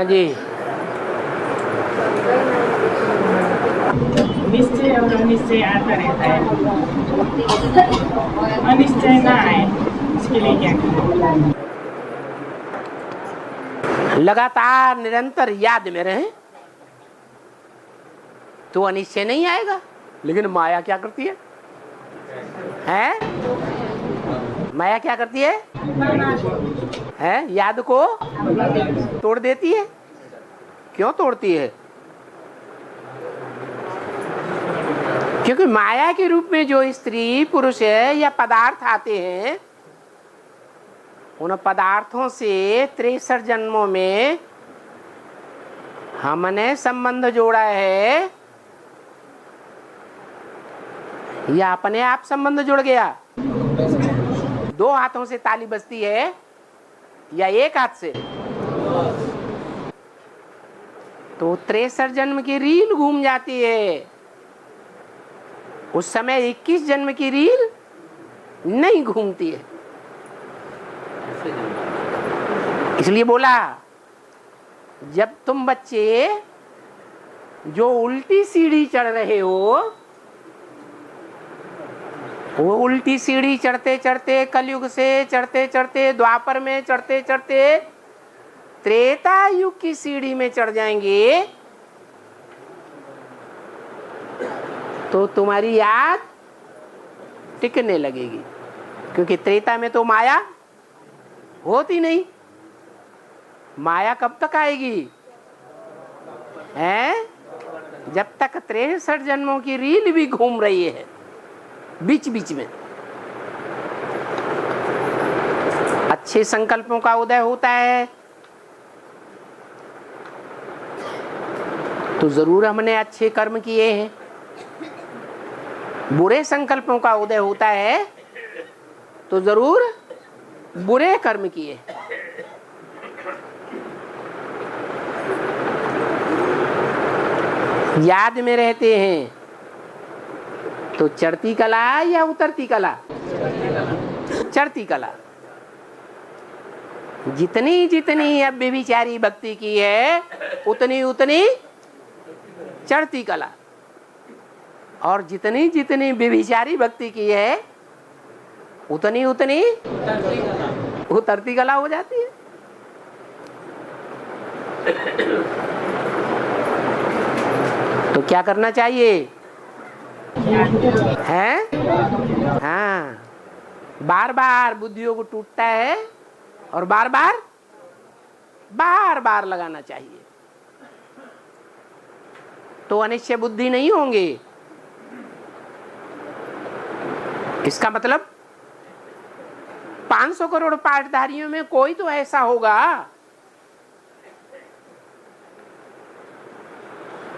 जी। निश्चय और अनिश्चय आता रहता है, अनिश्चय ना आए इसके लिए क्या करें? लगातार निरंतर याद में रहे तो अनिश्चय नहीं आएगा। लेकिन माया क्या करती है? माया क्या करती है? याद को तोड़ देती है। क्यों तोड़ती है? क्योंकि माया के रूप में जो स्त्री पुरुष है या पदार्थ आते हैं, उन पदार्थों से 63 जन्मों में हमने संबंध जोड़ा है या अपने आप संबंध जुड़ गया। 2 हाथों से ताली बजती है या 1 हाथ से? तो 63 जन्म की रील घूम जाती है। उस समय 21 जन्म की रील नहीं घूमती है। इसलिए बोला, जब तुम बच्चे जो उल्टी सीढ़ी चढ़ रहे हो, वो उल्टी सीढ़ी चढ़ते चढ़ते कलयुग से चढ़ते चढ़ते द्वापर में चढ़ते चढ़ते त्रेता युग की सीढ़ी में चढ़ जाएंगे, तो तुम्हारी याद टिकने लगेगी। क्योंकि त्रेता में तो माया होती नहीं। माया कब तक आएगी? जब तक 63 जन्मों की रील भी घूम रही है बीच बीच में। अच्छे संकल्पों का उदय होता है तो जरूर हमने अच्छे कर्म किए हैं। बुरे संकल्पों का उदय होता है तो जरूर बुरे कर्म किए। याद में रहते हैं तो चढ़ती कला या उतरती कला? चढ़ती कला। जितनी जितनी अब व्यभिचारी भक्ति की है उतनी उतनी चढ़ती कला, और जितनी जितनी व्यभिचारी भक्ति की है उतनी उतनी उतरती कला हो जाती है। तो क्या करना चाहिए? बार बार बुद्धियोग टूटता है और बार बार लगाना चाहिए, तो अनिश्चय बुद्धि नहीं होंगे। इसका मतलब 500 करोड़ पाठधारियों में कोई तो ऐसा होगा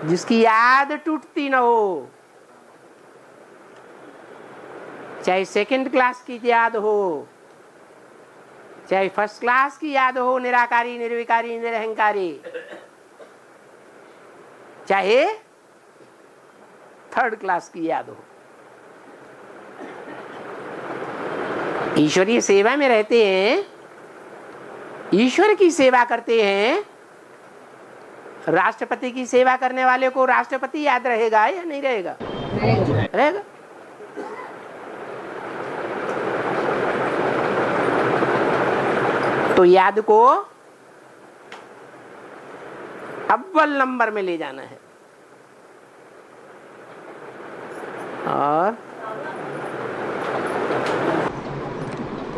जिसकी याद टूटती न हो। चाहे 2nd क्लास की याद हो, चाहे 1st क्लास की याद हो, निराकारी निर्विकारी निरहंकारी, चाहे 3rd क्लास की याद हो। ईश्वरीय सेवा में रहते हैं, ईश्वर की सेवा करते हैं। राष्ट्रपति की सेवा करने वाले को राष्ट्रपति याद रहेगा या नहीं रहेगा? रहेगा। तो याद को अव्वल नंबर में ले जाना है। और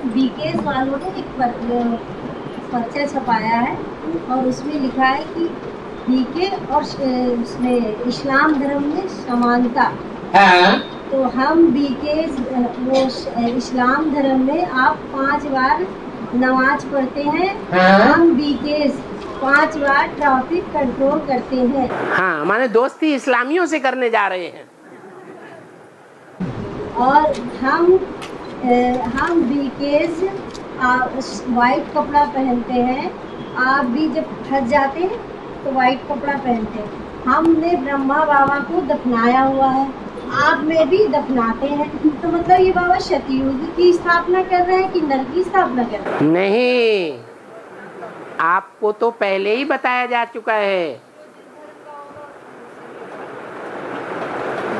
बीकेएस वालों ने एक पर्चा छपाया है और उसमें लिखा है कि बीके और उसमें इस्लाम धर्म में समानता। तो हम बीकेएस वो इस्लाम धर्म में आप 5 बार नमाज पढ़ते हैं, हम बीकेएस 5 बार ट्रैफिक कंट्रोल करते हैं। हाँ, माने दोस्ती इस्लामियों से करने जा रहे हैं। और हम बीकेएस वाइट कपड़ा पहनते हैं। आप भी जब फंस जाते हैं तो वाइट कपड़ा पहनते हैं। हमने ब्रह्मा बाबा को दफनाया हुआ है, आप में भी दफनाते हैं। तो मतलब ये बाबा सतयुग की स्थापना कर रहे हैं कि नरक की स्थापना कर रहे हैं? नहीं, आपको तो पहले ही बताया जा चुका है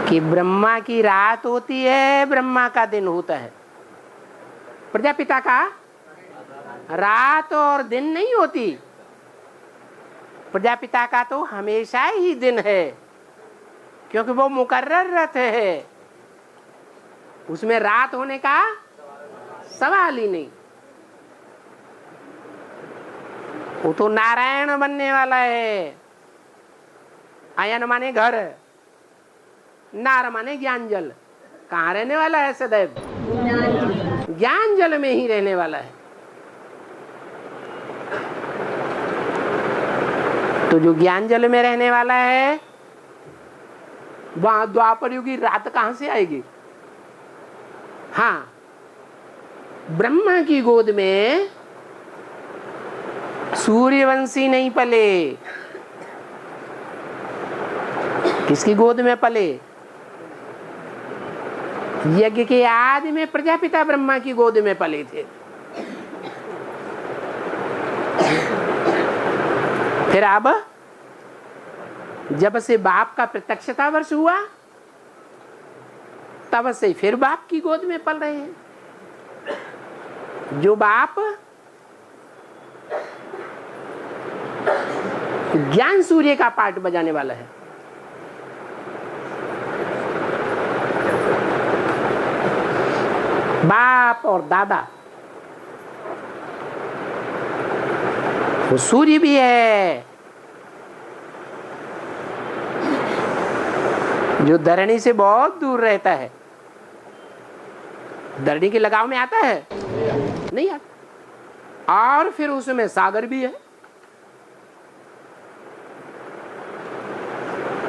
कि ब्रह्मा की रात होती है, ब्रह्मा का दिन होता है। प्रजापिता का रात और दिन नहीं होती। प्रजापिता का तो हमेशा ही दिन है, क्योंकि वो मुकर्रर रथ है, उसमें रात होने का सवाल ही नहीं। वो तो नारायण बनने वाला है। अयन माने घर, नार माने ज्ञान जल। कहाँ रहने वाला है सदैव? ज्ञान जल में ही रहने वाला है। तो जो ज्ञान जल में रहने वाला है, वहां द्वापर युग की रात कहां से आएगी? हाँ, ब्रह्मा की गोद में सूर्यवंशी नहीं पले। किसकी गोद में पले? यज्ञ के आदि में प्रजापिता ब्रह्मा की गोद में पले थे। फिर अब जब से बाप का प्रत्यक्षता वर्ष हुआ, तब से फिर बाप की गोद में पल रहे हैं। जो बाप ज्ञान सूर्य का पार्ट बजाने वाला है, बाप और दादा, वो सूर्य भी है जो धरणी से बहुत दूर रहता है। धरणी के लगाव में आता है? नहीं आता। और फिर उसमें सागर भी है।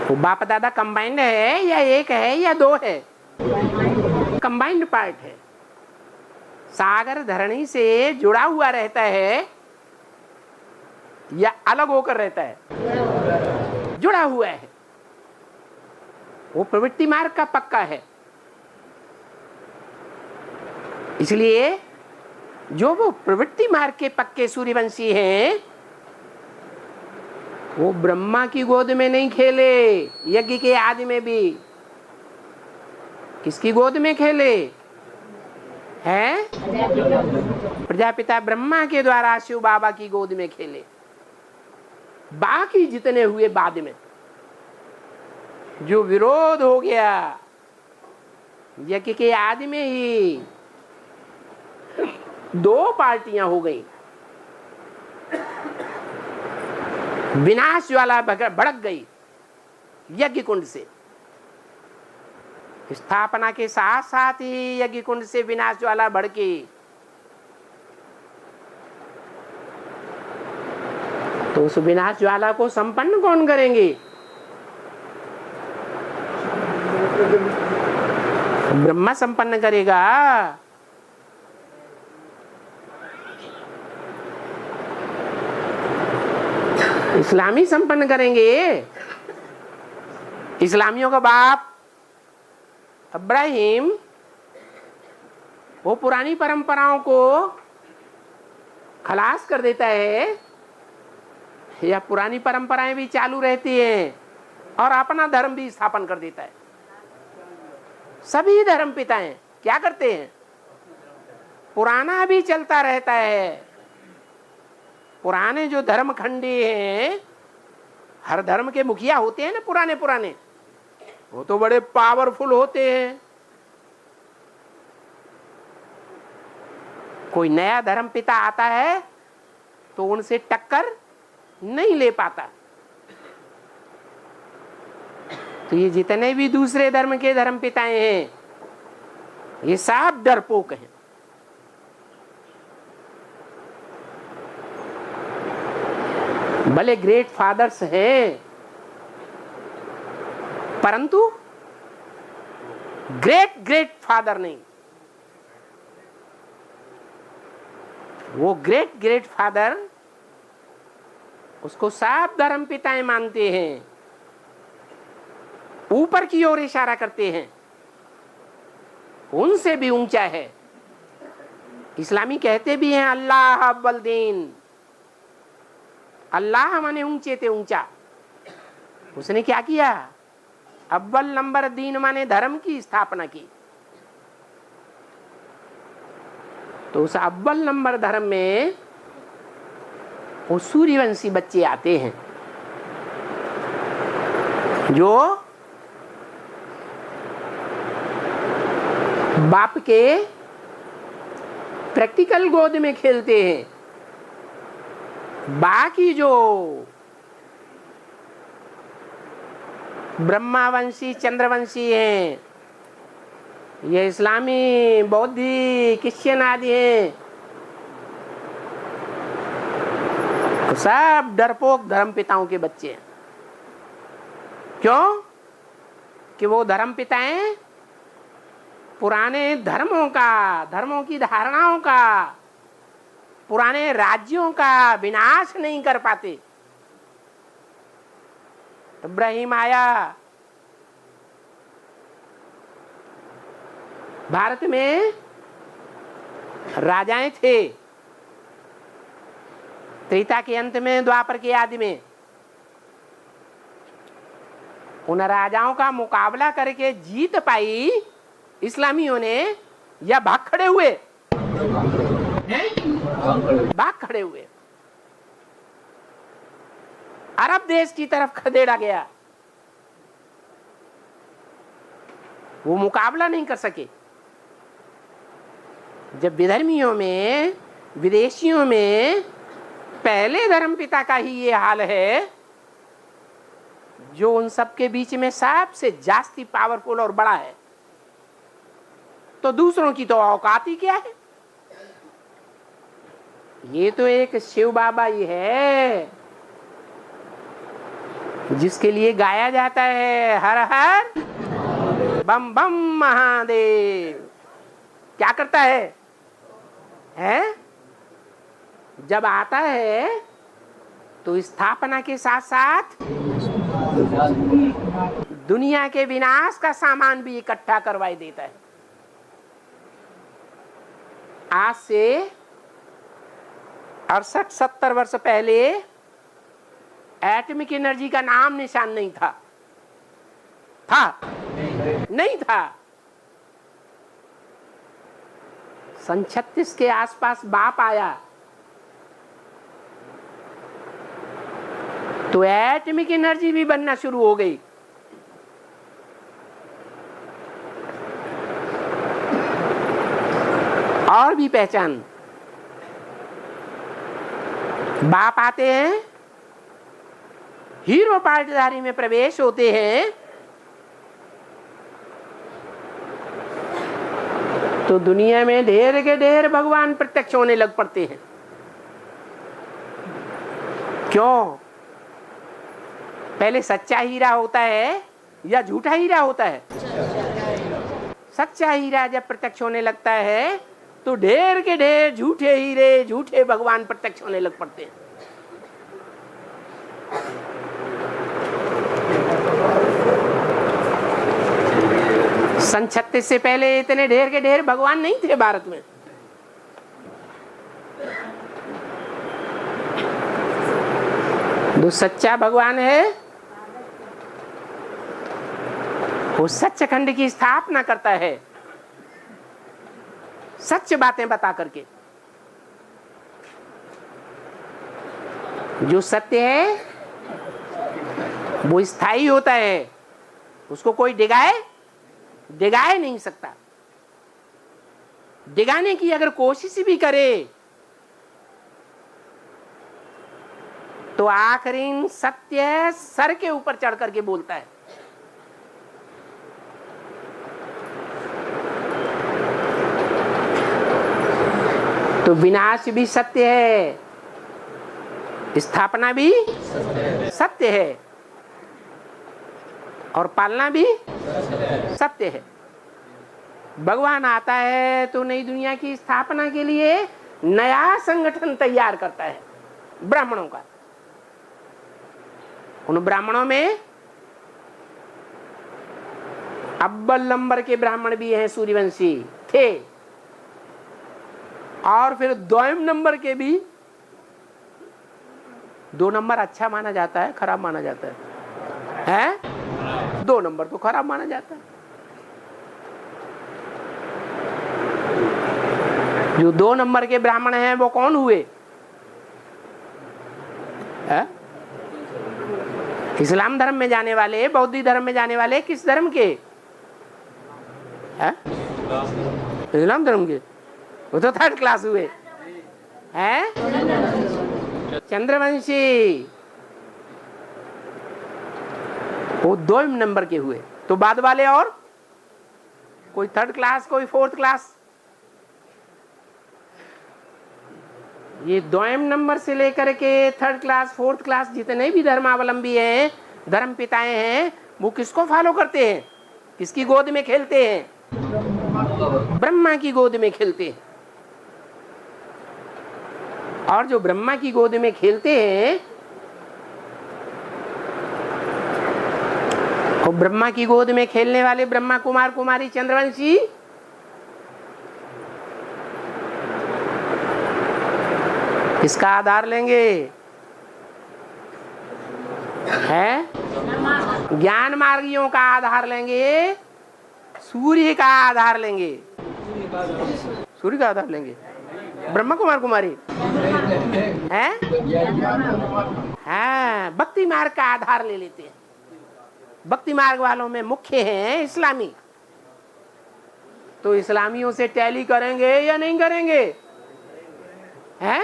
वो बाप दादा कंबाइंड है या एक है या दो है? कंबाइंड पार्ट है। सागर धरणी से जुड़ा हुआ रहता है या अलग होकर रहता है? जुड़ा हुआ है। वो प्रवृत्ति मार्ग का पक्का है। इसलिए जो वो प्रवृत्ति मार्ग के पक्के सूर्यवंशी हैं, वो ब्रह्मा की गोद में नहीं खेले। यज्ञ के आदि में भी किसकी गोद में खेले हैं? प्रजापिता ब्रह्मा के द्वारा शिव बाबा की गोद में खेले। बाकी जितने हुए बाद में जो विरोध हो गया, यज्ञ के आदि में ही दो पार्टियां हो गई। विनाश ज्वाला भड़क गई यज्ञ कुंड से। स्थापना के साथ साथ ही यज्ञ कुंड से विनाश ज्वाला भड़की। तो उस विनाश ज्वाला को संपन्न कौन करेंगे? ब्रह्मा संपन्न करेगा। इस्लामी संपन्न करेंगे। इस्लामियों का बाप इब्राहिम वो पुरानी परंपराओं को खलास कर देता है, या पुरानी परंपराएं भी चालू रहती हैं और अपना धर्म भी स्थापन कर देता है। सभी धर्म पिताएं क्या करते हैं? पुराना भी चलता रहता है। पुराने जो धर्म खंडी हैं, हर धर्म के मुखिया होते हैं ना पुराने पुराने, वो तो बड़े पावरफुल होते हैं। कोई नया धर्म पिता आता है तो उनसे टक्कर नहीं ले पाता। तो ये जितने भी दूसरे धर्म के धर्म पिताएं हैं, ये सब डरपोक हैं। भले ग्रेट फादर्स हैं, परंतु ग्रेट ग्रेट फादर नहीं। वो ग्रेट ग्रेट फादर, उसको सब धर्म पिताएं मानते हैं, ऊपर की ओर इशारा करते हैं, उनसे भी ऊंचा है। इस्लामी कहते भी हैं अल्लाह अव्वल दीन, अल्लाह माने ऊंचे थे ऊंचा। उसने क्या किया? अव्वल नंबर दीन माने धर्म की स्थापना की। तो उस अव्वल नंबर धर्म में वो सूर्यवंशी बच्चे आते हैं जो बाप के प्रैक्टिकल गोद में खेलते हैं। बाकी जो ब्रह्मावंशी चंद्रवंशी हैं, ये इस्लामी बौद्धी क्रिश्चियन आदि हैं, तो सब डरपोक धर्म पिताओं के बच्चे हैं। क्यों? कि वो धर्म पिताएं पुराने धर्मों की धारणाओं का, पुराने राज्यों का विनाश नहीं कर पाते। इब्राहिम आया, भारत में राजाएं थे, त्रेता के अंत में द्वापर के आदि में उन राजाओं का मुकाबला करके जीत पाई इस्लामियों ने, या भाग खड़े हुए? भाग खड़े हुए। अरब देश की तरफ खदेड़ा गया, वो मुकाबला नहीं कर सके। जब विधर्मियों में, विदेशियों में पहले धर्मपिता का ही ये हाल है, जो उन सबके बीच में सबसे जास्ती पावरफुल और बड़ा है, तो दूसरों की तो औकात ही क्या है। ये तो एक शिव बाबा ही है जिसके लिए गाया जाता है हर हर बम बम महादेव। क्या करता है? जब आता है तो स्थापना के साथ साथ दुनिया के विनाश का सामान भी इकट्ठा करवाई देता है। आज से 68-70 वर्ष पहले एटॉमिक एनर्जी का नाम निशान नहीं था। नहीं था। सन 36 के आसपास बाप आया तो एटॉमिक एनर्जी भी बनना शुरू हो गई। और भी पहचान, बाप आते हैं, हीरो पार्टीदारी में प्रवेश होते हैं, तो दुनिया में ढेर के ढेर भगवान प्रत्यक्ष होने लग पड़ते हैं। क्यों? पहले सच्चा हीरा होता है या झूठा हीरा होता है? सच्चा हीरा जब प्रत्यक्ष होने लगता है तो ढेर के ढेर झूठे हीरे, झूठे भगवान प्रत्यक्ष होने लग पड़ते हैं। सन 36 से पहले इतने ढेर के ढेर भगवान नहीं थे भारत में। जो सच्चा भगवान है वो सच्चखंड की स्थापना करता है, सच्च बातें बता करके। जो सत्य है वो स्थायी होता है, उसको कोई डिगाए नहीं सकता। डिगाने की अगर कोशिश भी करे तो आखिरी सत्य सर के ऊपर चढ़ करके बोलता है। तो विनाश भी सत्य है, स्थापना भी सत्य है, और पालना भी सत्य है। भगवान आता है तो नई दुनिया की स्थापना के लिए नया संगठन तैयार करता है ब्राह्मणों का। उन ब्राह्मणों में अव्वल नंबर के ब्राह्मण भी हैं, सूर्यवंशी थे, और फिर द्वयम नंबर के भी 2 नंबर अच्छा माना जाता है, खराब माना जाता है? हैं? 2 नंबर तो खराब माना जाता है। जो 2 नंबर के ब्राह्मण हैं वो कौन हुए? है? इस्लाम धर्म में जाने वाले, बौद्ध धर्म में जाने वाले, किस धर्म के? है? इस्लाम धर्म के। वो तो 3rd क्लास हुए हैं। चंद्रवंशी वो 2 नंबर के हुए। तो बाद वाले और कोई 3rd क्लास, कोई 4th क्लास। ये 2 नंबर से लेकर के 3rd क्लास, 4th क्लास जितने भी धर्मावलंबी हैं, धर्म पिताएं हैं, वो किसको फॉलो करते हैं? किसकी गोद में खेलते हैं? ब्रह्मा की गोद में खेलते हैं। और जो ब्रह्मा की गोद में खेलते हैं, और ब्रह्मा की गोद में खेलने वाले ब्रह्मा कुमार कुमारी चंद्रवंशी किसका आधार लेंगे? है? ज्ञान मार्गियों का आधार लेंगे, सूर्य का आधार लेंगे। सूर्य का आधार लेंगे। ब्रह्मा कुमार कुमारी है? हाँ, भक्ति मार्ग का आधार ले लेते हैं। भक्ति मार्ग वालों में मुख्य हैं इस्लामी। तो इस्लामियों से टैली करेंगे या नहीं करेंगे? हैं?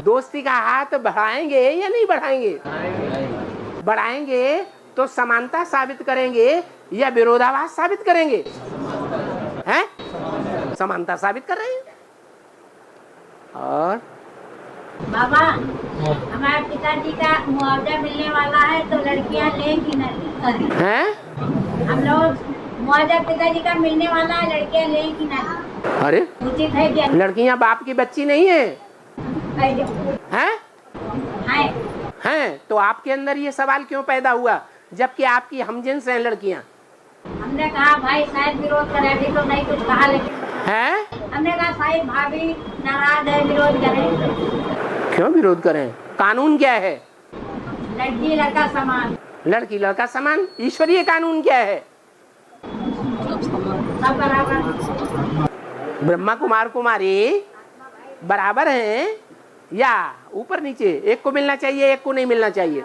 दोस्ती का हाथ बढ़ाएंगे या नहीं बढ़ाएंगे? बढ़ाएंगे तो समानता साबित करेंगे या विरोधाभास साबित करेंगे? हैं? समानता साबित कर रहे हैं। और बाबा, हमारे पिताजी का मुआवजा मिलने वाला है तो लड़कियां लें कि नहीं? हैं? हम लोग मुआवजा पिताजी का मिलने वाला है, लड़कियां लें कि नहीं? अरे उचित है क्या? लड़कियां बाप की बच्ची नहीं है? हैं? हैं? तो आपके अंदर ये सवाल क्यों पैदा हुआ जबकि आपकी हमजिन्स हैं लड़कियां? हमने कहा भाई शायद विरोध करे, अभी तो नहीं कुछ कहा, लेकिन हैं? हमने कहा शायद भाभी नाराज है, विरोध करें। क्यों विरोध करें? कानून क्या है? लड़की लड़का समान। लड़की लड़का समान। ईश्वरीय कानून क्या है? सब बराबर। ब्रह्मा कुमार कुमारी बराबर हैं या ऊपर नीचे? एक को मिलना चाहिए, एक को नहीं मिलना चाहिए।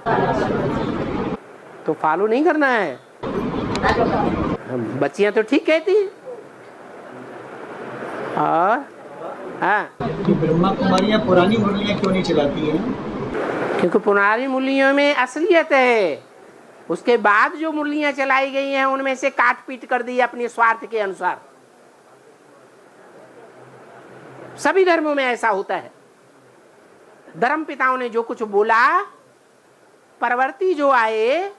तो फॉलो नहीं करना है। बच्चियां तो ठीक कहती हैं। और हाँ, ब्रह्मा कुमारियां पुरानी मुरलियां क्यों नहीं चलाती हैं? क्योंकि पुरानी मुरलियों में असलियत है। उसके बाद जो मुरलियां चलाई गई हैं उनमें से काट पीट कर दी अपने स्वार्थ के अनुसार। सभी धर्मों में ऐसा होता है। धर्म पिताओं ने जो कुछ बोला, परवर्ती जो आए,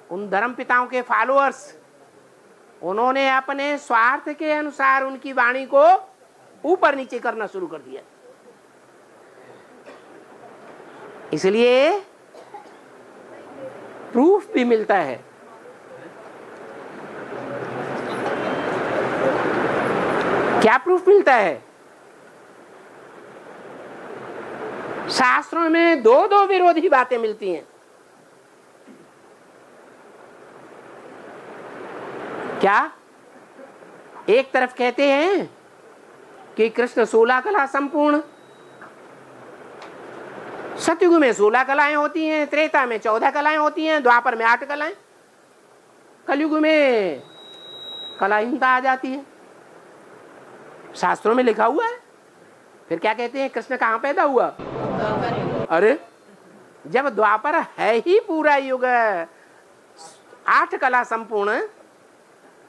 उन धर्म पिताओं के फॉलोअर्स, उन्होंने अपने स्वार्थ के अनुसार उनकी वाणी को ऊपर नीचे करना शुरू कर दिया। इसलिए प्रूफ भी मिलता है। क्या प्रूफ मिलता है? शास्त्रों में 2 विरोधी बातें मिलती हैं। क्या? एक तरफ कहते हैं कि कृष्ण 16 कला संपूर्ण, सतयुग में 16 कलाएं होती हैं, त्रेता में 14 कलाएं होती हैं, द्वापर में 8 कलाएं, कलयुग में कलाहीनता आ जाती है। शास्त्रों में लिखा हुआ है। फिर क्या कहते हैं? कृष्ण कहाँ पैदा हुआ? अरे जब द्वापर है ही पूरा युग 8 कला संपूर्ण,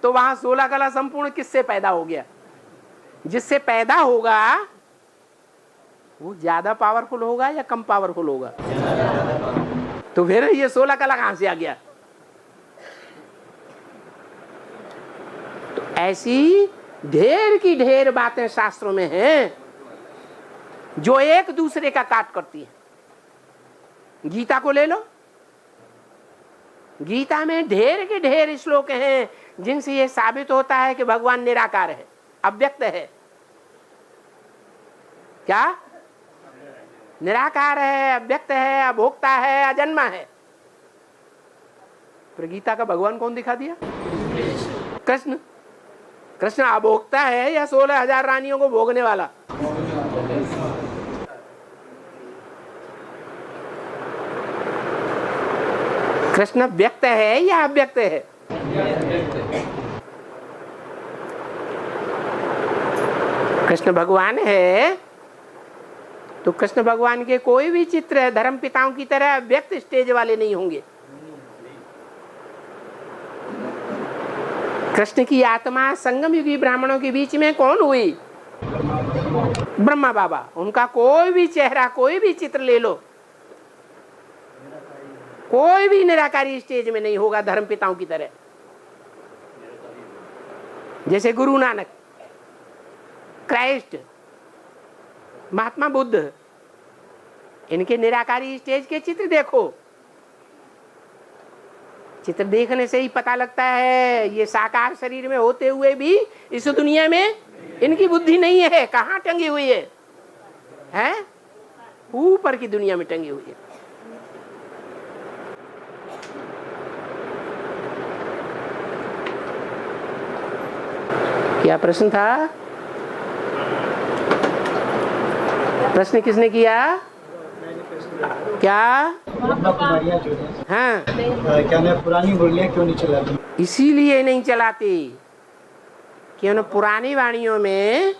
तो वहां 16 कला संपूर्ण किससे पैदा हो गया? जिससे पैदा होगा वो ज्यादा पावरफुल होगा या कम पावरफुल होगा? तो फिर ये 16 कला कहां से आ गया? तो ऐसी ढेर की ढेर बातें शास्त्रों में हैं जो एक दूसरे का काट करती हैं। गीता को ले लो, गीता में ढेर के ढेर श्लोक हैं जिनसे यह साबित होता है कि भगवान निराकार है, अव्यक्त है। क्या? निराकार है, अव्यक्त है, अभोक्ता है, अजन्मा है। पर गीता का भगवान कौन दिखा दिया? कृष्ण। कृष्ण अभोक्ता है या 16,000 रानियों को भोगने वाला? कृष्ण व्यक्त है या अव्यक्त है? कृष्ण भगवान है तो कृष्ण भगवान के कोई भी चित्र धर्म पिताओं की तरह अव्यक्त स्टेज वाले नहीं होंगे। कृष्ण की आत्मा संगम युगी ब्राह्मणों के बीच में कौन हुई? ब्रह्मा बाबा। उनका कोई भी चेहरा, कोई भी चित्र ले लो, कोई भी निराकारी स्टेज में नहीं होगा धर्म पिताओं की तरह। जैसे गुरु नानक, क्राइस्ट, महात्मा बुद्ध, इनके निराकारी स्टेज के चित्र देखो। चित्र देखने से ही पता लगता है ये साकार शरीर में होते हुए भी इस दुनिया में इनकी बुद्धि नहीं है। कहाँ टंगी हुई है? हैं? ऊपर की दुनिया में टंगी हुई है। क्या प्रश्न था? प्रश्न किसने किया? क्या? हाँ, क्या मैं पुरानी मुरलियाँ क्यों नहीं चलाती? इसीलिए नहीं चलाती कि उन पुरानी वाणियों में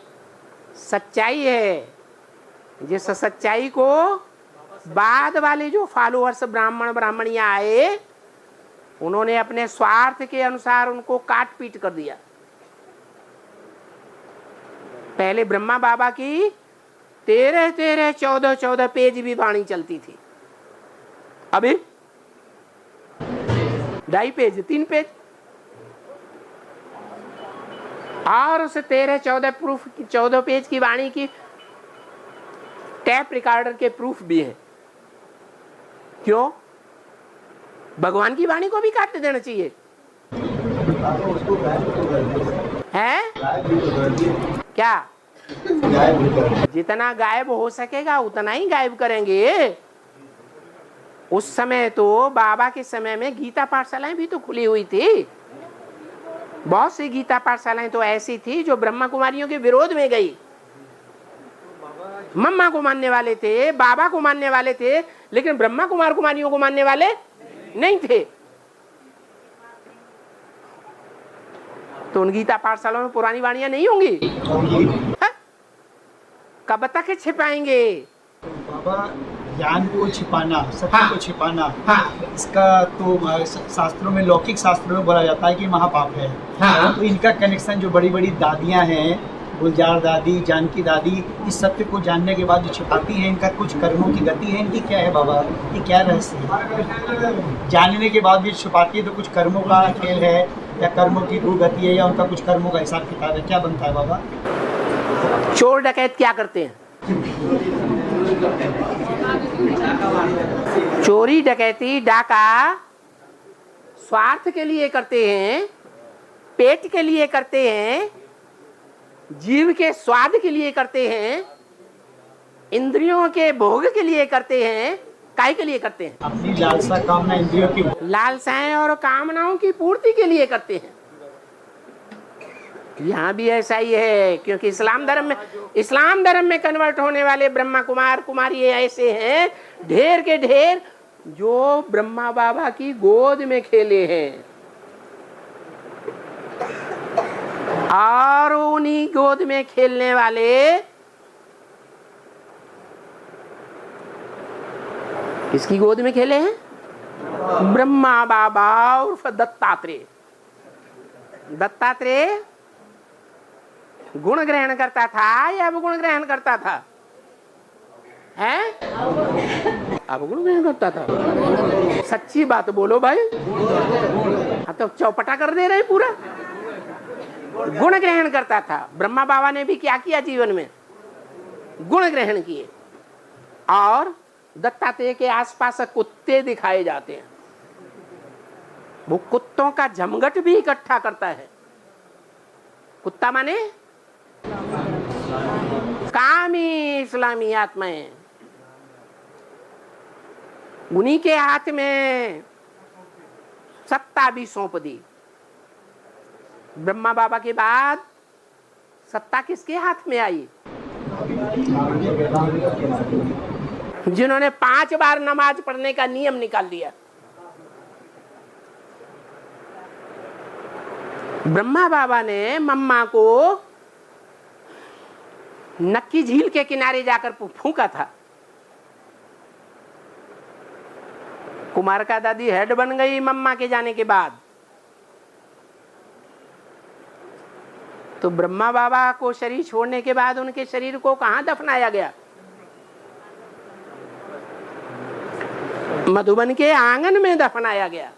सच्चाई है। जिस सच्चाई को बाद वाले जो फॉलोअर्स ब्राह्मण ब्राह्मणियां आए, उन्होंने अपने स्वार्थ के अनुसार उनको काट पीट कर दिया। पहले ब्रह्मा बाबा की 13 14 पेज भी वाणी चलती थी। अभी 2.5 पेज, 3 पेज, और उसे 14 पेज की वाणी की टैप रिकॉर्डर के प्रूफ भी है। क्यों? भगवान की वाणी को भी काट देना चाहिए है क्या? जितना गायब हो सकेगा उतना ही गायब करेंगे। उस समय तो बाबा के समय में गीता पाठशालाएं भी तो खुली हुई थी। बहुत सी गीता पाठशालाएं तो ऐसी थी जो ब्रह्मा कुमारियों के विरोध में गई। मम्मा को मानने वाले थे, बाबा को मानने वाले थे, लेकिन ब्रह्मा कुमार कुमारियों को मानने वाले नहीं थे। तो उन गीता पाठशालाओं में पुरानी वाणियां नहीं होंगी? कब तक छिपाएंगे? बाबा, ज्ञान को छिपाना, सत्य को छिपाना, इसका तो शास्त्रों में, लौकिक शास्त्रों में बोला जाता है कि महापाप है। तो इनका कनेक्शन जो बड़ी बड़ी दादियां हैं, गुलजार दादी, जानकी दादी, इस सत्य को जानने के बाद जो छिपाती हैं, इनका कुछ कर्मों की गति है, इनकी क्या है बाबा? ये क्या रहस्य है? जानने के बाद भी छुपाती है तो कुछ कर्मों का खेल है, या कर्मों की दुर्गति है, या उनका कुछ कर्मों का हिसाब किताब है? क्या बनता है बाबा? चोर डकैत क्या करते हैं? चोरी डकैती डाका स्वार्थ के लिए करते हैं, पेट के लिए करते हैं, जीव के स्वाद के लिए करते हैं, इंद्रियों के भोग के लिए करते हैं। काय के लिए करते हैं? अपनी लालसा कामना इंद्रियों की लालसाएं और कामनाओं की पूर्ति के लिए करते हैं। यहाँ भी ऐसा ही है, क्योंकि इस्लाम धर्म में कन्वर्ट होने वाले ब्रह्मा कुमार कुमारी ऐसे हैं ढेर के ढेर, जो ब्रह्मा बाबा की गोद में खेले हैं, और उन्हीं गोद में खेलने वाले किसकी गोद में खेले हैं? ब्रह्मा बाबा उर्फ दत्तात्रेय। दत्तात्रेय गुण ग्रहण करता था या अवगुण ग्रहण करता था? हैं? अवगुण ग्रहण करता था। सच्ची बात बोलो भाई। हाँ तो चौपटा कर दे रहे पूरा। गुण ग्रहण करता था। ब्रह्मा बाबा ने भी क्या किया जीवन में? गुण ग्रहण किए। और दत्तात्रेय के आसपास कुत्ते दिखाए जाते हैं, वो कुत्तों का जमघट भी इकट्ठा करता है। कुत्ता माने कामी इस्लामी आत्माएं, उन्हीं के हाथ में सत्ता भी सौंप दी। ब्रह्मा बाबा के बाद सत्ता किसके हाथ में आई? जिन्होंने 5 बार नमाज पढ़ने का नियम निकाल दिया। ब्रह्मा बाबा ने मम्मा को नक्की झील के किनारे जाकर फूंका था। कुमार का दादी हेड बन गई मम्मा के जाने के बाद। तो ब्रह्मा बाबा को शरीर छोड़ने के बाद उनके शरीर को कहां दफनाया गया? मधुबन के आंगन में दफनाया गया।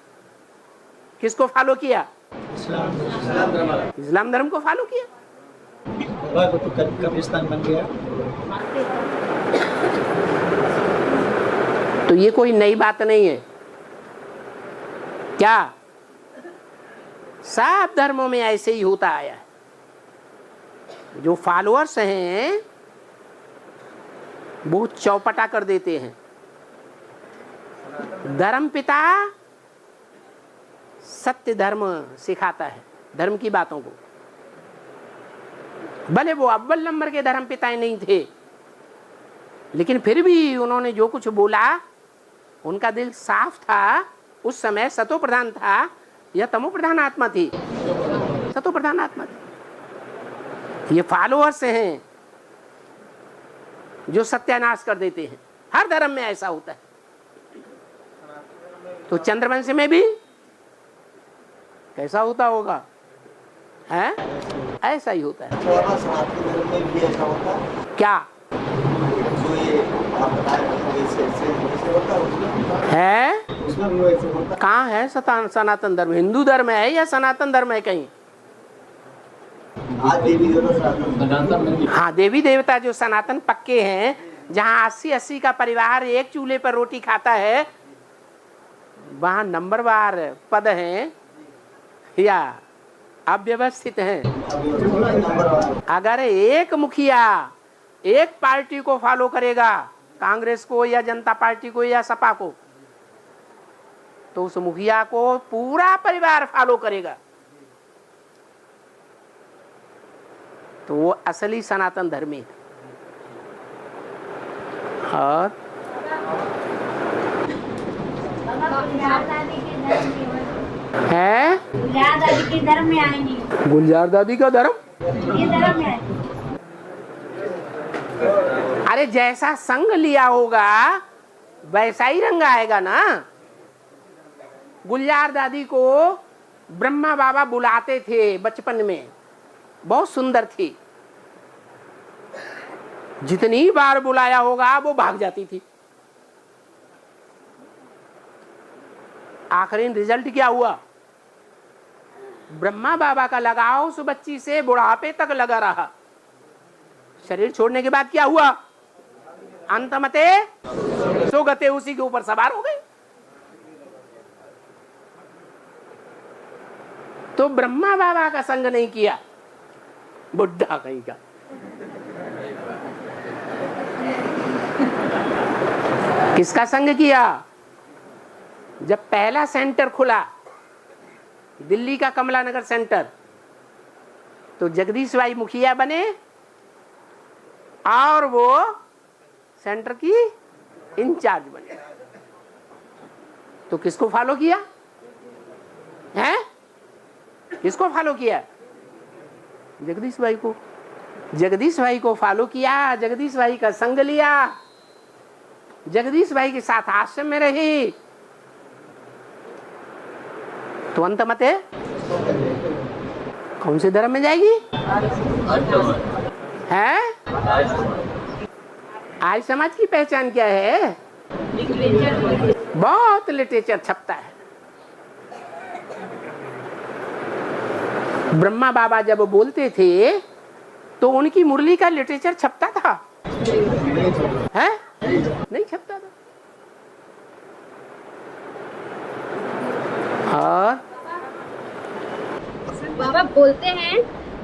किसको फॉलो किया? इस्लाम धर्म को फॉलो किया। तो कब्रिस्तान बन गया। तो ये कोई नई बात नहीं है क्या? सब धर्मों में ऐसे ही होता आया है। जो फॉलोअर्स हैं वो चौपटा कर देते हैं। धर्म पिता सत्य धर्म सिखाता है, धर्म की बातों को। भले वो अव्वल नंबर के धर्म पिता नहीं थे, लेकिन फिर भी उन्होंने जो कुछ बोला उनका दिल साफ था। उस समय सतो प्रधान था या तमो प्रधान आत्मा थी? सतो प्रधान आत्मा थी। ये फॉलोअर्स हैं जो सत्यानाश कर देते हैं। हर धर्म में ऐसा होता है। तो चंद्रवंश में भी कैसा होता होगा? है ऐसा ही होता है। क्या है? कहाँ है सनातन धर्म? हिंदू धर्म है या सनातन धर्म है कहीं? हाँ, देवी देवता जो सनातन पक्के हैं, जहाँ 80-80 का परिवार एक चूल्हे पर रोटी खाता है, वहाँ नंबरवार पद हैं या अव्यवस्थित हैं? अगर एक मुखिया एक पार्टी को फॉलो करेगा, कांग्रेस को या जनता पार्टी को या सपा को, तो उस मुखिया को पूरा परिवार फॉलो करेगा। तो वो असली सनातन धर्मी है। और है गुलजार दादी के धर्म में आएंगे। गुलजार दादी का धर्म ये धर्म है। अरे जैसा संग लिया होगा वैसा ही रंग आएगा ना। गुलजार दादी को ब्रह्मा बाबा बुलाते थे बचपन में, बहुत सुंदर थी। जितनी बार बुलाया होगा वो भाग जाती थी। आखिरी रिजल्ट क्या हुआ? ब्रह्मा बाबा का लगाव उस बच्ची से बुढ़ापे तक लगा रहा। शरीर छोड़ने के बाद क्या हुआ? अंतमते सोगते उसी के ऊपर सवार हो गए। तो ब्रह्मा बाबा का संग नहीं किया, बुढ़ा कहीं का। किसका संग किया? जब पहला सेंटर खुला, दिल्ली का कमला नगर सेंटर, तो जगदीश भाई मुखिया बने और वो सेंटर की इंचार्ज बने। तो किसको फॉलो किया है? किसको फॉलो किया? जगदीश भाई को। जगदीश भाई को फॉलो किया, जगदीश भाई का संग लिया, जगदीश भाई के साथ आश्रम में रही। तो अंतमते कौन से धर्म में जाएगी? है? आज समाज की पहचान क्या है? बहुत लिटरेचर छपता है। ब्रह्मा बाबा जब बोलते थे तो उनकी मुरली का लिटरेचर छपता था? है? नहीं छपता था। और बाबा बोलते हैं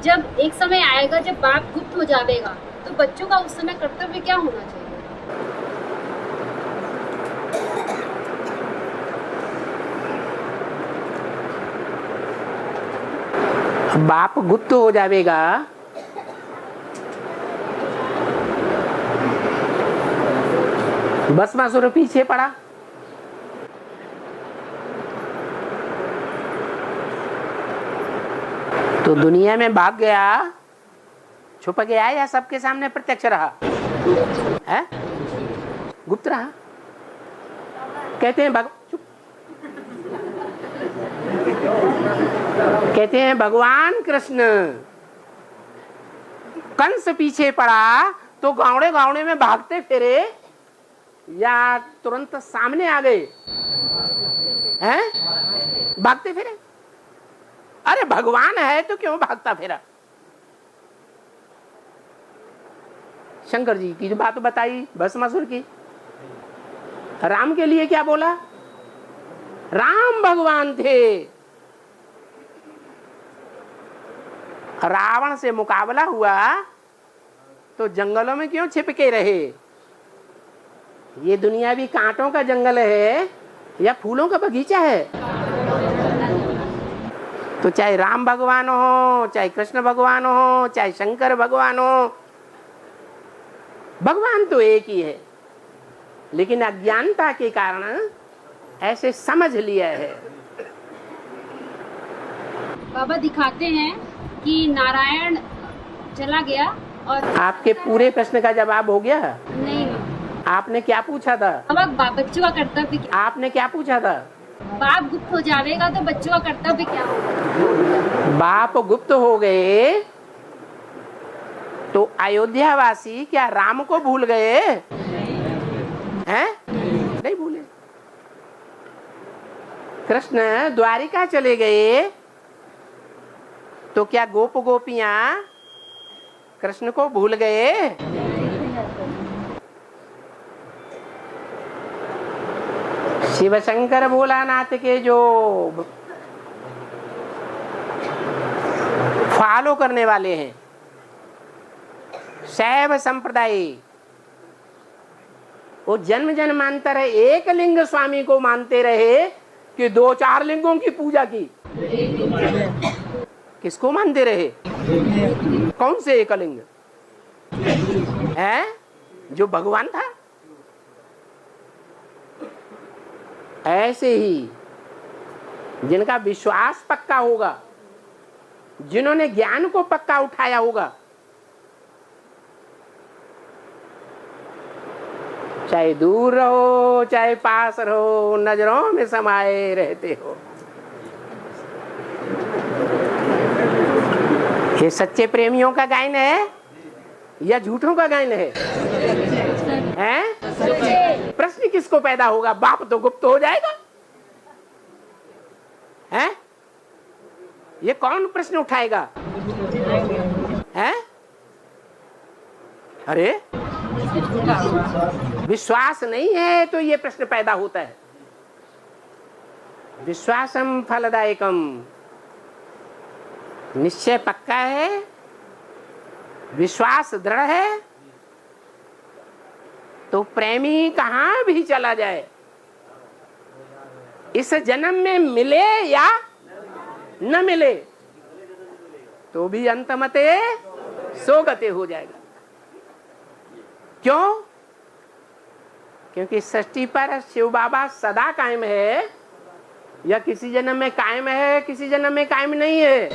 जब एक समय आएगा जब बाप गुप्त हो जाएगा, तो बच्चों का उस समय कर्तव्य क्या होना चाहिए? बाप गुप्त हो जाएगा भस्मासुर पीछे पड़ा। तो दुनिया में भाग गया, छुप गया या सबके सामने प्रत्यक्ष रहा है? गुप्त रहा। कहते हैं कहते हैं भगवान कृष्ण कंस पीछे पड़ा तो गावड़े गावड़े में भागते फिरे या तुरंत सामने आ गए हैं? भागते फिरे। अरे भगवान है तो क्यों भागता फिरा? शंकर जी की जो बात बताई भस्मासुर की, राम के लिए क्या बोला? राम भगवान थे। रावण से मुकाबला हुआ तो जंगलों में क्यों छिपके रहे? ये दुनिया भी कांटों का जंगल है या फूलों का बगीचा है? तो चाहे राम भगवान हो, चाहे कृष्ण भगवान हो, चाहे शंकर भगवान हो, भगवान तो एक ही है, लेकिन अज्ञानता के कारण ऐसे समझ लिया है। बाबा दिखाते हैं कि नारायण चला गया और आपके पूरे प्रश्न का जवाब हो गया? नहीं। आपने क्या पूछा था? बाबा बच्चों का कर्तव्य क्या? आपने क्या पूछा था? बाप गुप्त हो जाएगा तो बच्चों का कर्तव्य क्या होगा? बाप गुप्त हो गए तो अयोध्या वासी क्या राम को भूल गए हैं? नहीं भूले। कृष्ण द्वारिका चले गए तो क्या गोप गोपियां कृष्ण को भूल गए? शिव शंकर भोलानाथ के जो फॉलो करने वाले हैं, शैव संप्रदाय, वो जन्म जन्मांतर एक लिंग स्वामी को मानते रहे कि 2-4 लिंगों की पूजा की। किसको मानते रहे? कौन से एक लिंग है? जो भगवान था। ऐसे ही जिनका विश्वास पक्का होगा, जिन्होंने ज्ञान को पक्का उठाया होगा, चाहे दूर रहो चाहे पास रहो, नजरों में समाये रहते हो। ये सच्चे प्रेमियों का गायन है या झूठों का गायन है? हैं? प्रश्न किसको पैदा होगा? बाप तो गुप्त हो जाएगा हैं? ये कौन प्रश्न उठाएगा? हैं? अरे विश्वास नहीं है तो ये प्रश्न पैदा होता है। विश्वासम फलदायकम, निश्चय पक्का है, विश्वास दृढ़ है तो प्रेमी कहां भी चला जाए, इस जन्म में मिले या न मिले, तो भी अंतमते सोगते हो जाएगा। क्यों? क्योंकि सृष्टि पर शिव बाबा सदा कायम है या किसी जन्म में कायम है, किसी जन्म में कायम नहीं है,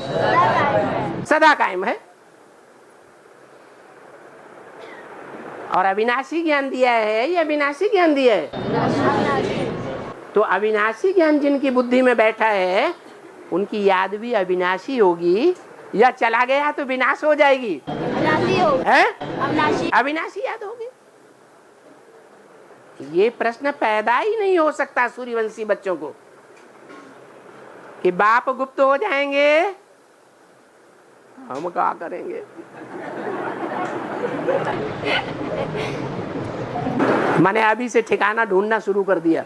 सदा कायम है। और अविनाशी ज्ञान दिया है या विनाशी ज्ञान दिया है? तो अविनाशी ज्ञान जिनकी बुद्धि में बैठा है उनकी याद भी अविनाशी होगी या चला गया तो विनाश हो जाएगी? अविनाशी याद होगी। ये प्रश्न पैदा ही नहीं हो सकता सूर्यवंशी बच्चों को कि बाप गुप्त हो जाएंगे, हम क्या करेंगे? मैंने अभी से ठिकाना ढूंढना शुरू कर दिया।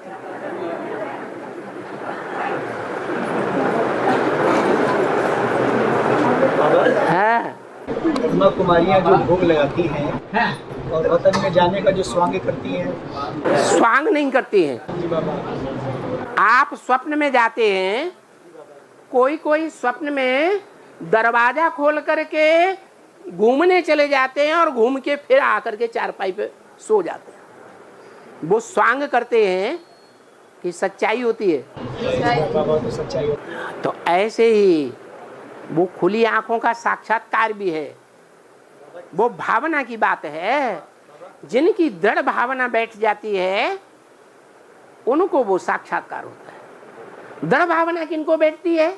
ब्रह्मा कुमारियां जो भोग लगाती हैं और वतन में जाने का जो स्वांग करती हैं। स्वांग नहीं करती हैं। जी बाबा। आप स्वप्न में जाते हैं, कोई कोई स्वप्न में दरवाजा खोल करके घूमने चले जाते हैं और घूम के फिर आकर के चारपाई पे सो जाते हैं। वो स्वांग करते हैं कि सच्चाई होती है। सच्चाई होती है। तो ऐसे ही वो खुली आंखों का साक्षात्कार भी है। वो भावना की बात है। जिनकी दृढ़ भावना बैठ जाती है उनको वो साक्षात्कार होता है। दृढ़ भावना किनको बैठती है?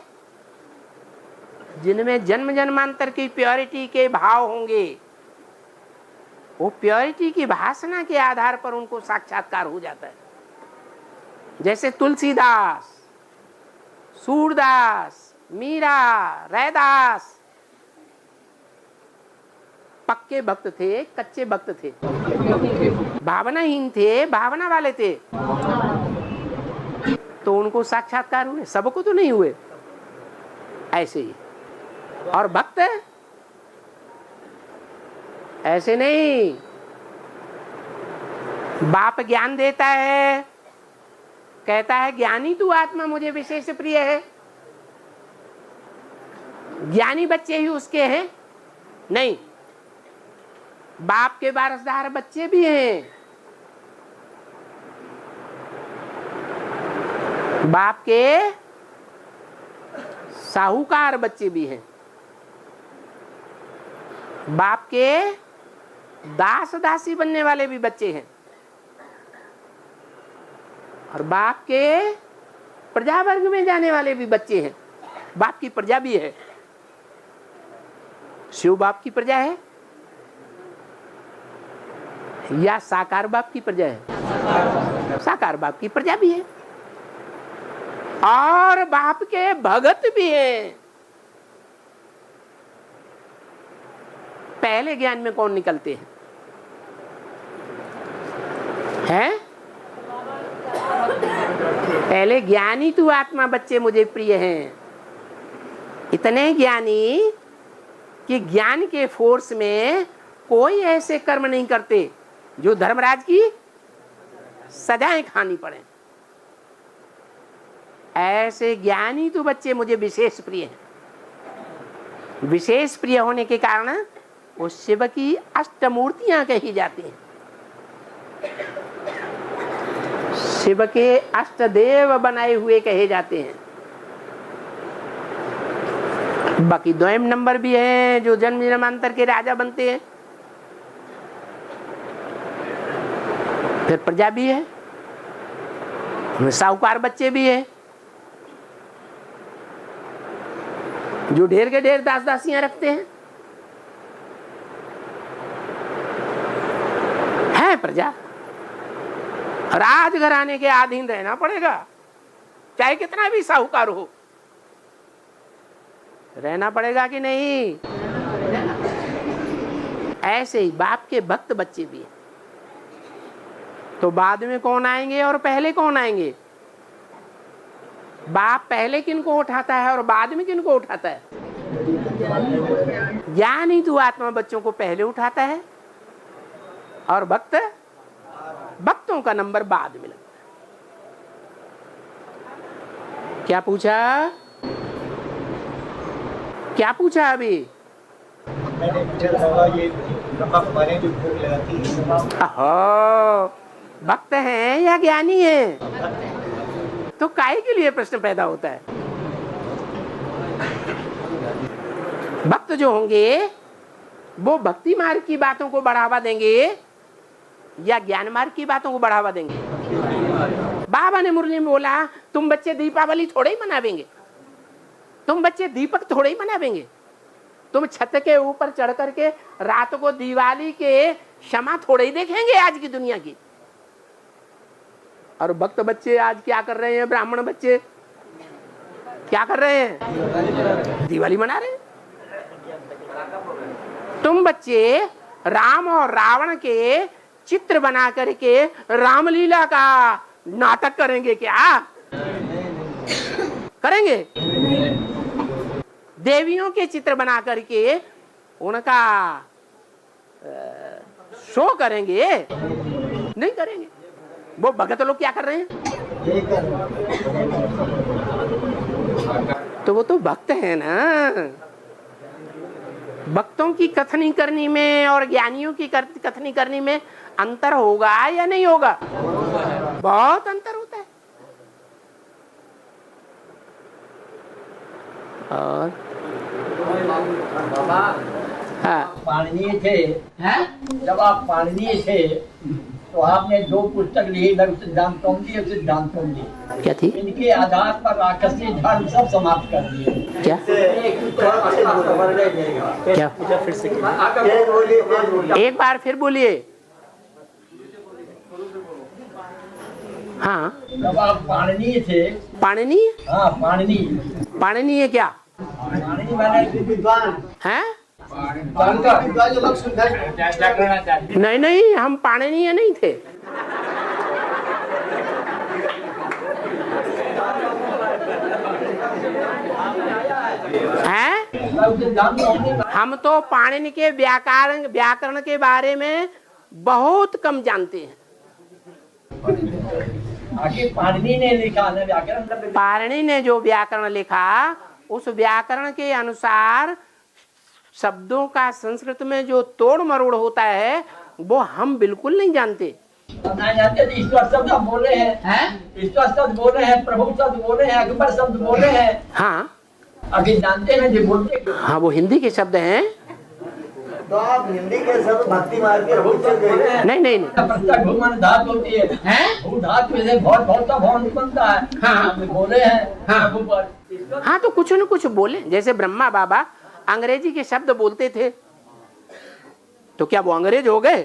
जिनमें जन्म जन्मांतर की प्योरिटी के भाव होंगे। वो प्योरिटी की भासना के आधार पर उनको साक्षात्कार हो जाता है। जैसे तुलसीदास, सूरदास, मीरा, रैदास पक्के भक्त थे, कच्चे भक्त थे, भावनाहीन थे, भावना वाले थे, तो उनको साक्षात्कार हुए। सबको तो नहीं हुए। ऐसे ही और भक्त ऐसे नहीं। बाप ज्ञान देता है, कहता है ज्ञानी तू आत्मा मुझे विशेष प्रिय है। ज्ञानी बच्चे ही उसके हैं? नहीं, बाप के वारसदार बच्चे भी हैं। बाप के साहूकार बच्चे भी हैं। बाप के दास दासी बनने वाले भी बच्चे हैं। और बाप के प्रजा वर्ग में जाने वाले भी बच्चे हैं। बाप की प्रजा भी है। शिव बाप की प्रजा है या साकार बाप की प्रजा है? साकार बाप की प्रजा भी है। और बाप के भगत भी हैं। पहले ज्ञान में कौन निकलते हैं? हैं? पहले ज्ञानी तू आत्मा बच्चे मुझे प्रिय हैं। इतने ज्ञानी कि ज्ञान के फोर्स में कोई ऐसे कर्म नहीं करते जो धर्मराज की सजाएं खानी पड़े। ऐसे ज्ञानी तो बच्चे मुझे विशेष प्रिय हैं। विशेष प्रिय होने के कारण वो शिव की अष्टमूर्तियां कही जाती हैं। शिव के अष्टदेव बनाए हुए कहे जाते हैं। बाकी द्वयम नंबर भी हैं जो जन्म जन्मांतर के राजा बनते हैं। फिर प्रजा भी है, साहूकार बच्चे भी है जो ढेर के ढेर दास दासियां रखते हैं। है प्रजा। राजघराने के अधीन रहना पड़ेगा, चाहे कितना भी साहूकार हो। रहना पड़ेगा कि नहीं? ऐसे ही बाप के भक्त बच्चे भी हैं। तो बाद में कौन आएंगे और पहले कौन आएंगे? बाप पहले किनको उठाता है और बाद में किनको उठाता है? ज्ञानी तू आत्मा बच्चों को पहले उठाता है और भक्तों का नंबर बाद में लगता है। क्या पूछा? क्या पूछा अभी? मैंने पूछा था ये ब्रह्मा कुमारी जो भोग लगाती है, भक्त हैं या ज्ञानी हैं? तो काहे के लिए प्रश्न पैदा होता है? भक्त जो होंगे वो भक्ति मार्ग की बातों को बढ़ावा देंगे या ज्ञान मार्ग की बातों को बढ़ावा देंगे? बाबा ने मुरली में बोला तुम बच्चे दीपावली थोड़े ही मनावेंगे, तुम बच्चे दीपक थोड़े ही मनावेंगे, तुम छत के ऊपर चढ़ करके रात को दिवाली के क्षमा थोड़े ही देखेंगे आज की दुनिया की। और भक्त बच्चे आज क्या कर रहे हैं? ब्राह्मण बच्चे क्या कर रहे हैं? दिवाली मना रहे हैं। तुम बच्चे राम और रावण के चित्र बना करके रामलीला का नाटक करेंगे क्या? करेंगे? देवियों के चित्र बना करके उनका शो करेंगे? नहीं करेंगे। वो भगत लोग क्या कर रहे हैं? तो वो तो भक्त है ना। भक्तों की कथनी करनी में और ज्ञानियों की कथनी करनी में अंतर होगा या नहीं होगा? बहुत अंतर होता है। और हाँ, पाणिनीय थे हैं? जब आप पाणिनीय थे तो आपने 2 पुस्तक लिखी, लघु सिद्धांत कौमुदी और सिद्धांत कौमुदी। क्या थी? इनके आधार पर राक्षसी धर्म सब समाप्त कर दिए। क्या क्या? एक बार फिर बोलिए। हाँ, जब आप पाणिनीय थे। पाणिनीय? हाँ, पाणिनीय। पाणिनीय क्या पाणिनीय माने विद्वान है? व्याकरणाचार्य। नहीं नहीं, हम पाणिनीय नहीं थे। हैं? हम तो पाणिनि के व्याकरण के बारे में बहुत कम जानते हैं। आखिर पाणिनि ने लिखा ना व्याकरण। पाणिनि ने जो व्याकरण लिखा उस व्याकरण के अनुसार शब्दों का संस्कृत में जो तोड़ मरोड़ होता है वो हम बिल्कुल नहीं जानते। ईश्वर शब्द हम बोले हैं, ईश्वर शब्द बोले हैं, प्रभु शब्द बोले हैं, अकबर शब्द बोले हैं। हाँ, अभी जानते हैं जो बोलते। हाँ, वो हिंदी के शब्द हैं। तो आप हिंदी के शब्द भक्ति मार के नहीं नहीं नहीं, प्रत्यक्ष भूमन धात होती है, वो धात में से बहुत बहुत सा भवन बनता है। हाँ, बोले हैं। हाँ, हाँ, तो कुछ न कुछ बोले। जैसे ब्रह्मा बाबा अंग्रेजी के शब्द बोलते थे तो क्या वो अंग्रेज हो गए?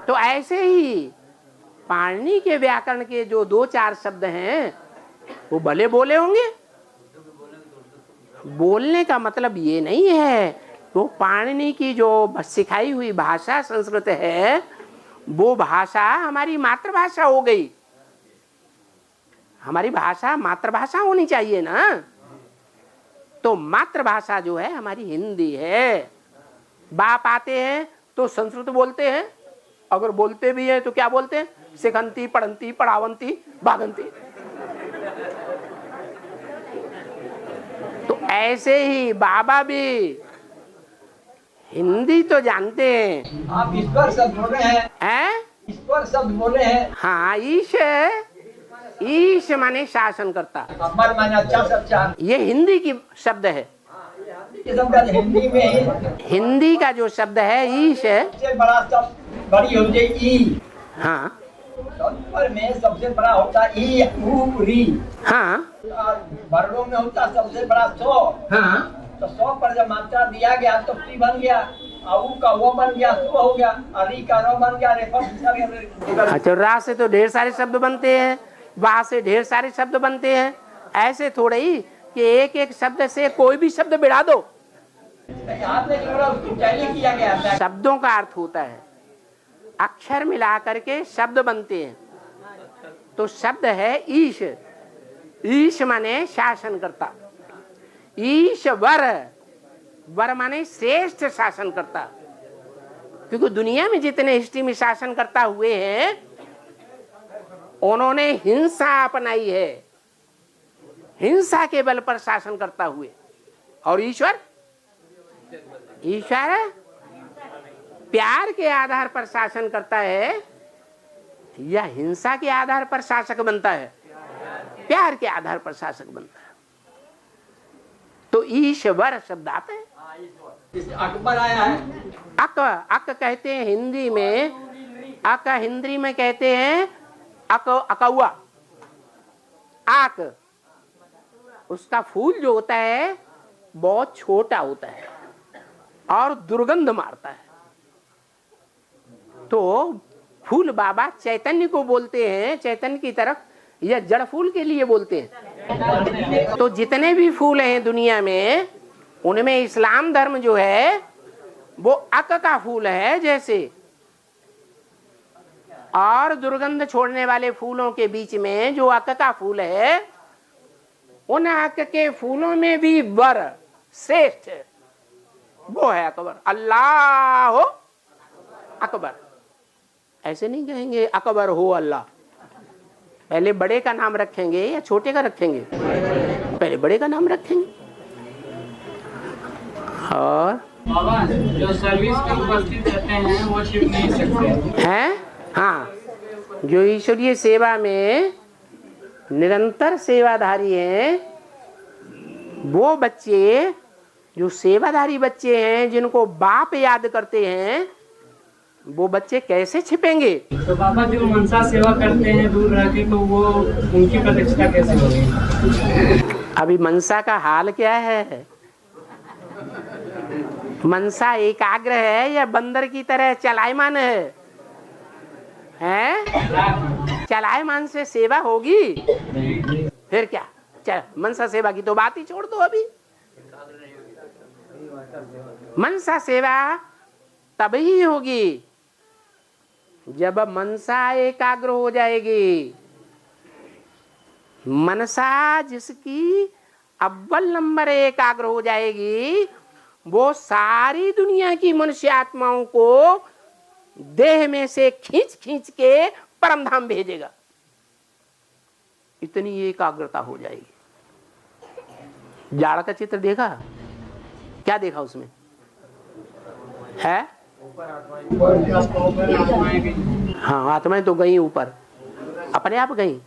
तो ऐसे ही पाणिनि के व्याकरण के जो 2-4 शब्द हैं वो भले बोले होंगे। बोलने का मतलब ये नहीं है वो पाणिनि की जो सिखाई हुई भाषा संस्कृत है वो भाषा हमारी मातृभाषा हो गई। हमारी भाषा मातृभाषा होनी चाहिए ना। तो मातृभाषा जो है हमारी हिंदी है। बाप आते हैं तो संस्कृत बोलते हैं, अगर बोलते भी हैं तो क्या बोलते हैं? सिखंती, पढ़ंती, पढ़ावंती, भागंती। तो ऐसे ही बाबा भी हिंदी तो जानते हैं। आप ईश्वर शब्द बोले हैं? ईश्वर शब्द बोले हैं। हाँ, ईश है। ईश माने शासन करता। अकबर माने अच्छा से अच्छा। ये हिंदी की शब्द है। हिंदी में हिंदी का जो शब्द है ईश है। सबसे बड़ा शब्द बड़ी होती है ई। हाँ, संस्कृत में सबसे बड़ा होता है ई, ऊ, री। हाँ, वर्णों में होता सबसे बड़ा 100। हाँ, तो 100 पर जब मात्रा दिया गया तो टी बन गया, ऊ का वो बन गया, सो हो गया, री का रो बन गया, अच्छा। रा से तो ढेर सारे शब्द बनते हैं, वाह से ढेर सारे शब्द बनते हैं। ऐसे थोड़े ही कि एक एक शब्द से कोई भी शब्द बिड़ा दो। किया गया शब्दों का अर्थ होता है, अक्षर मिला करके शब्द बनते हैं। तो शब्द है ईश। ईश माने शासन करता। ईश्वर, वर माने श्रेष्ठ शासन करता। क्योंकि दुनिया में जितने हिस्ट्री में शासन करता हुए हैं उन्होंने हिंसा अपनाई है, हिंसा के बल पर शासन करता हुए। और ईश्वर, ईश्वर प्यार के आधार पर शासन करता है या हिंसा के आधार पर शासक बनता है? प्यार के आधार पर शासक बनता है। तो ईश्वर शब्द आता है। अकबर आया है। अक कहते हैं हिंदी में, अक हिंदी में कहते हैं अकौआ। आक, उसका फूल जो होता है बहुत छोटा होता है और दुर्गंध मारता है। तो फूल बाबा चैतन्य को बोलते हैं, चैतन्य की तरफ, या जड़ फूल के लिए बोलते हैं। तो जितने भी फूल हैं दुनिया में उनमें इस्लाम धर्म जो है वो अक का फूल है जैसे। और दुर्गंध छोड़ने वाले फूलों के बीच में जो अक का फूल है, उन अक के फूलों में भी वर श्रेष्ठ वो है अकबर। अल्लाह हो अकबर। ऐसे नहीं कहेंगे अकबर हो अल्लाह। पहले बड़े का नाम रखेंगे या छोटे का रखेंगे? पहले बड़े का नाम रखेंगे। और बाबा जो सर्विस में उपस्थित रहते हैं वो शिव नहीं सकते हैं। हाँ, जो ईश्वरीय सेवा में निरंतर सेवाधारी हैं, वो बच्चे जो सेवाधारी बच्चे हैं, जिनको बाप याद करते हैं, वो बच्चे कैसे छिपेंगे? तो बाबा जो मनसा सेवा करते हैं दूर रह के, तो वो उनकी प्रतिष्ठा कैसे होगी? अभी मनसा का हाल क्या है? मनसा एकाग्र है या बंदर की तरह चलायमान है? हैं? चलायमान से सेवा होगी? फिर क्या? चल, मनसा सेवा की तो बात ही छोड़ दो। अभी मनसा सेवा तब ही होगी जब मनसा एकाग्र हो जाएगी। मनसा जिसकी अव्वल नंबर एकाग्र हो जाएगी, वो सारी दुनिया की मनुष्य आत्माओं को देह में से खींच खींच के परम धाम भेजेगा। इतनी एकाग्रता हो जाएगी। जाड़ का चित्र देखा? क्या देखा उसमें? है? हाँ, आत्माएं तो गई ऊपर, अपने आप गई।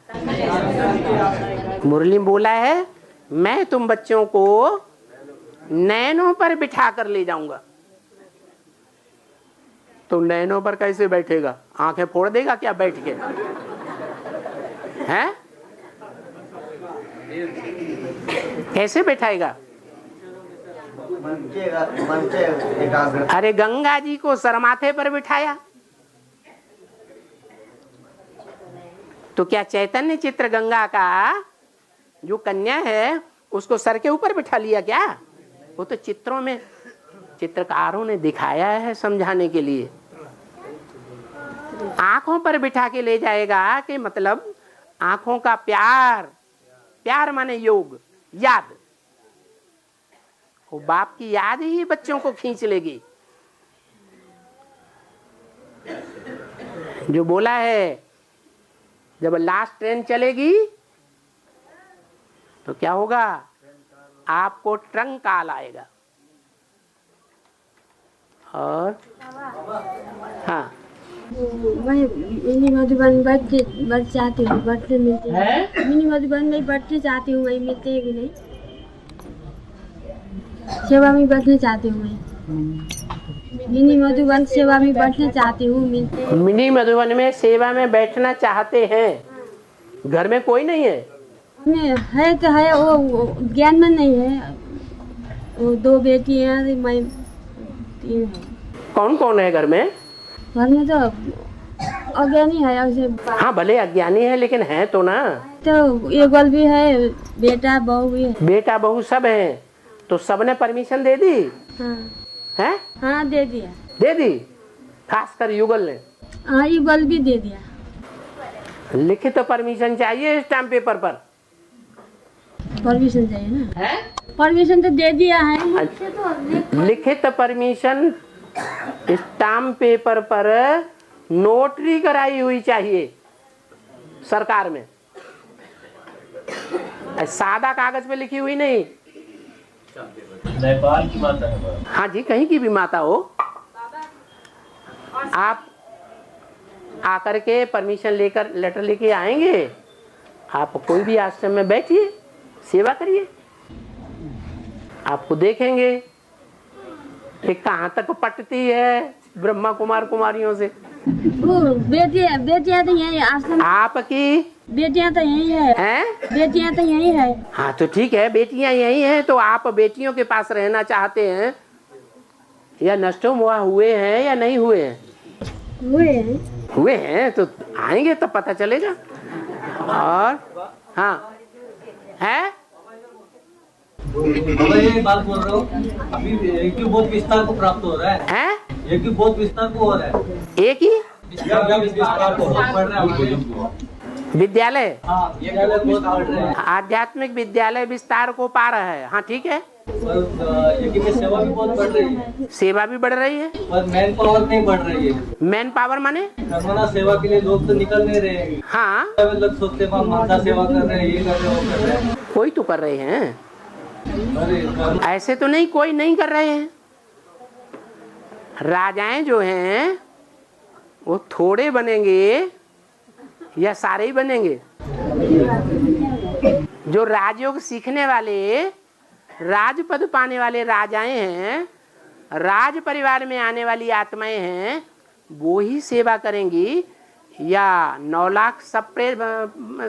मुरली बोला है, मैं तुम बच्चों को नैनों पर बिठा कर ले जाऊंगा। तो नैनों पर कैसे बैठेगा? आंखें फोड़ देगा क्या बैठ के? हैं? कैसे बैठाएगा? अरे गंगा जी को सरमाथे पर बिठाया, तो क्या चैतन्य चित्र गंगा का जो कन्या है उसको सर के ऊपर बिठा लिया क्या? वो तो चित्रों में चित्रकारों ने दिखाया है समझाने के लिए। आंखों पर बिठा के ले जाएगा कि मतलब आंखों का प्यार, प्यार माने योग, याद। वो बाप की याद ही बच्चों को खींच लेगी। जो बोला है, जब लास्ट ट्रेन चलेगी तो क्या होगा? आपको ट्रंक कॉल आएगा। और हाँ, मैं मिनी मधुबन बढ़ चाहती हूँ, बढ़ते मिलते हैं। मिनी मधुबन में बढ़ते चाहती हूँ, वही मिलते हैं कि नहीं? सेवा में बैठना चाहती हूँ मैं। मिनी मधुबन सेवा में बैठना चाहती हूँ, मिलते हैं। मिनी मधुबन में सेवा में बैठना चाहते हैं। घर में कोई नहीं है? है तो है, वो ज्ञान में नहीं है। वो 2 बेटी हैं, मैं 3 हूँ। कौन कौन है घर में? घर में तो अज्ञानी है उसे। हाँ, भले अज्ञानी है लेकिन है तो ना। तो ये गोल भी है, बेटा बहू भी है। बेटा बहू सब है, तो सबने परमिशन दे दी? हाँ है? हाँ, दे दिया। दे दी? खासकर युगल ने? हाँ, युगल भी दे दिया। लिखित तो परमिशन चाहिए स्टैम्प पेपर पर। परमिशन चाहिए ना? है? परमिशन तो दे दिया है। लिखित परमिशन स्टाम्प पेपर पर नोटरी कराई हुई चाहिए सरकार में, सादा कागज पे लिखी हुई नहीं। नेपाल की माता है। हाँ जी, कहीं की भी माता हो, आप आकर के परमिशन लेकर लेटर लेके आएंगे, आप कोई भी आश्रम में बैठिए, सेवा करिए, आपको देखेंगे कि कहाँ तक पटती है ब्रह्मा कुमार कुमारियों से। वो बेटियां तो यही आश्रम, आपकी बेटियां तो यही है। हैं? बेटियां तो यही है। हाँ तो ठीक है, बेटियां यही हैं, तो आप बेटियों के पास रहना चाहते हैं या नष्टो मोहा हुए हैं या नहीं हुए हैं? हुए हैं तो आएंगे तब पता चलेगा। और हाँ है, ये बात बोल रहा हूँ, अभी एक बहुत विस्तार को प्राप्त हो रहा है। हैं? एक बहुत विस्तार को हो रहा है। एक ही विस्तार को बढ़ रहा है। विद्यालय, हाँ, ये बहुत बढ़ रहा है। आध्यात्मिक विद्यालय विस्तार को पा रहा है। हाँ ठीक है, और सेवा भी बहुत बढ़ रही है। सेवा भी बढ़ रही है, पर मैन पावर नहीं बढ़ रही है। मैन पावर माने कर्मणा सेवा के लिए लोग तो निकल नहीं रहे हैं। हाँ, लोग सोचते हैं माता सेवा कर रहे हैं, ये कर रहे हैं, वो कर रहे हैं। कोई तो कर रहे हैं, अरे ऐसे तो नहीं कोई नहीं कर रहे हैं। राजाएं जो हैं वो थोड़े बनेंगे या सारे ही बनेंगे? जो राजयोग सीखने वाले, राजपद पाने वाले राजाएं हैं, राज परिवार में आने वाली आत्माएं हैं, वो ही सेवा करेंगी या 9 लाख सब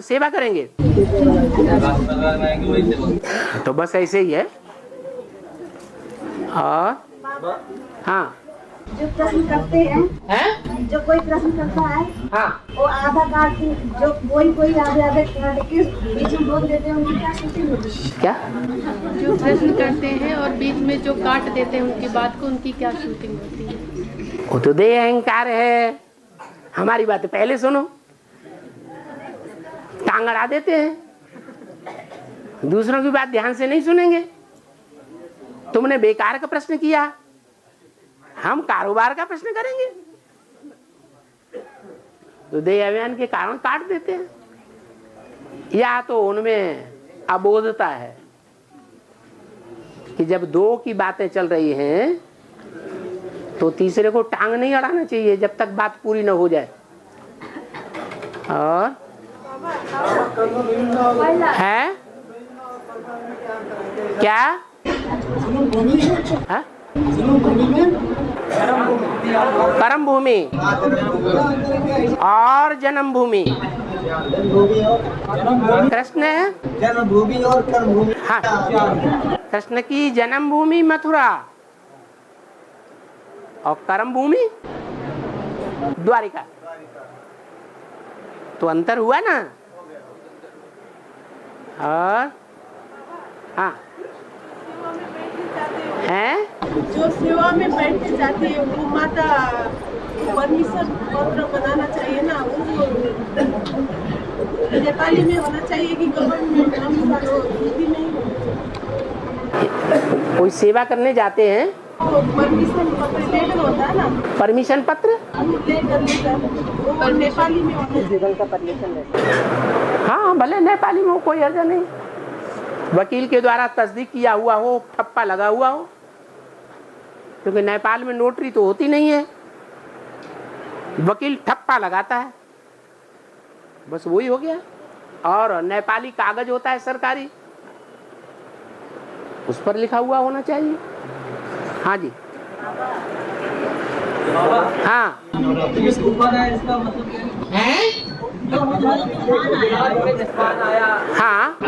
सेवा करेंगे? तो बस ऐसे ही है। और हाँ, जो प्रश्न करते हैं, जो कोई प्रश्न करता है, हाँ, वो आधा काट के, जो कोई आधे काट के बीच में बोल देते हैं, उनकी क्या शूटिंग होती है? क्या? जो प्रश्न करते हैं और बीच में जो काट देते हैं उनकी बात को, उनकी क्या शूटिंग होती है? वो तो देह अहंकार है। हमारी बात पहले सुनो, टांग अड़ा देते हैं, दूसरों की बात ध्यान से नहीं सुनेंगे। तुमने बेकार का प्रश्न किया, हम कारोबार का प्रश्न करेंगे। तो देह अभिमान के कारण काट देते हैं, या तो उनमें अबोधता है कि जब 2 की बातें चल रही हैं तो तीसरे को टांग नहीं अड़ाना चाहिए जब तक बात पूरी न हो जाए। और है क्या? है? कर्म भूमि और जन्म भूमि। कृष्ण है जन्म भूमि और कर्म भूमि। हाँ, कृष्ण की जन्म भूमि मथुरा और कर्म भूमि द्वारिका। तो अंतर हुआ ना। और हाँ, है जो सेवा में बैठने जाती है वो माता परमिशन पत्र बनाना चाहिए ना, वो नेपाली में होना चाहिए कि गवर्नमेंट अनुसार हो, हिंदी में ही। कोई सेवा करने जाते हैं, परमिशन पत्र लेटर होता है ना, परमिशन पत्र, लेटर नेपाली में होता है। हाँ भले नेपाली में हो, कोई अर्जा नहीं। वकील के द्वारा तस्दीक किया हुआ हो, ठप्पा लगा हुआ हो, क्योंकि नेपाल में नोटरी तो होती नहीं है, वकील ठप्पा लगाता है, बस वही हो गया। और नेपाली कागज होता है सरकारी, उस पर लिखा हुआ होना चाहिए। हाँ जी, हाँ, इसका मतलब है हाँ, हाँ, हाँ,